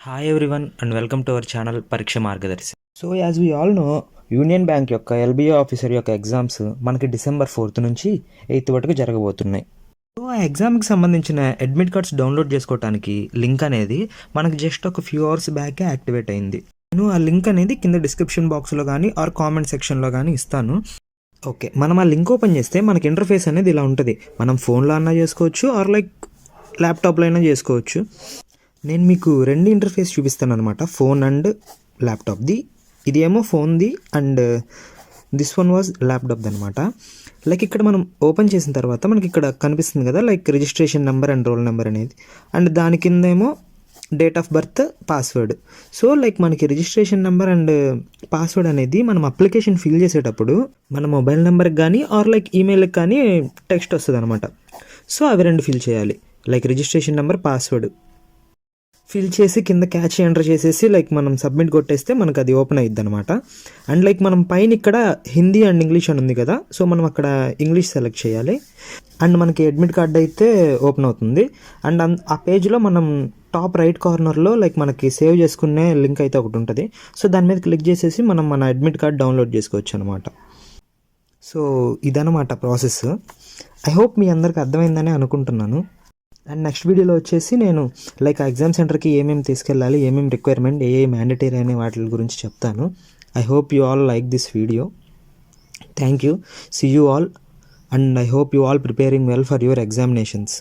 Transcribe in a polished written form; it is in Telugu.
Hi everyone and welcome to our channel Pariksha Margadarshi. So as we all know, Union Bank యొక్క ఎల్బిఓ ఆఫీసర్ యొక్క ఎగ్జామ్స్ మనకి December 4th నుంచి 8th వరకు జరగబోతున్నాయి. సో ఆ ఎగ్జామ్కి సంబంధించిన అడ్మిట్ కార్డ్స్ డౌన్లోడ్ చేసుకోవడానికి లింక్ అనేది మనకి జస్ట్ ఒక ఫ్యూ అవర్స్ బ్యాకే యాక్టివేట్ అయింది. నేను ఆ లింక్ అనేది కింద డిస్క్రిప్షన్ బాక్స్లో కానీ ఆర్ కామెంట్ సెక్షన్లో కానీ ఇస్తాను. ఓకే, మనం ఆ లింక్ ఓపెన్ చేస్తే మనకి ఇంటర్ఫేస్ అనేది ఇలా ఉంటుంది. మనం ఫోన్లో అన్నా చేసుకోవచ్చు ఆర్ లైక్ ల్యాప్టాప్లో అయినా చేసుకోవచ్చు. నేను మీకు రెండు ఇంటర్ఫేస్ చూపిస్తాను అనమాట, ఫోన్ అండ్ ల్యాప్టాప్ది. ఇది ఏమో ఫోన్ది అండ్ దిస్ వన్ వాజ్ ల్యాప్టాప్ది అనమాట. లైక్ ఇక్కడ మనం ఓపెన్ చేసిన తర్వాత మనకి ఇక్కడ కనిపిస్తుంది కదా, like registration number and roll number అనేది, అండ్ దాని కింద ఏమో date of birth, password. So like మనకి రిజిస్ట్రేషన్ నెంబర్ అండ్ పాస్వర్డ్ అనేది మనం అప్లికేషన్ ఫిల్ చేసేటప్పుడు మన మొబైల్ నెంబర్కి కానీ ఆర్ లైక్ ఈమెయిల్కి కానీ టెక్స్ట్ వస్తుంది అనమాట. సో అవి రెండు ఫిల్ చేయాలి, like registration number, password fill చేసి కింద క్యాచ్ ఎంటర్ చేసేసి లైక్ మనం సబ్మిట్ కొట్టేస్తే మనకు అది ఓపెన్ అయ్యిద్ది అనమాట. అండ్ లైక్ మనం పైన ఇక్కడ హిందీ అండ్ ఇంగ్లీష్ అని ఉంది కదా, సో మనం అక్కడ ఇంగ్లీష్ సెలెక్ట్ చేయాలి. అండ్ మనకి అడ్మిట్ కార్డ్ అయితే ఓపెన్ అవుతుంది. అండ్ ఆ పేజ్లో మనం టాప్ రైట్ కార్నర్లో లైక్ మనకి సేవ్ చేసుకునే లింక్ అయితే ఒకటి ఉంటుంది. సో దాని మీద క్లిక్ చేసేసి మనం మన అడ్మిట్ కార్డ్ డౌన్లోడ్ చేసుకోవచ్చు అనమాట. సో ఇదనమాట ప్రాసెస్. ఐ హోప్ మీ అందరికి అర్థమైందని అనుకుంటున్నాను. అండ్ నెక్స్ట్ వీడియోలో వచ్చేసి నేను లైక్ ఆ ఎగ్జామ్ సెంటర్కి ఏమేమి తీసుకెళ్ళాలి, ఏమేమి రిక్వైర్మెంట్, ఏ మ్యాండేటరీ అనే వాటి గురించి చెప్తాను. I hope you all like this video. Thank you. See you all and I hope you all preparing well for your examinations.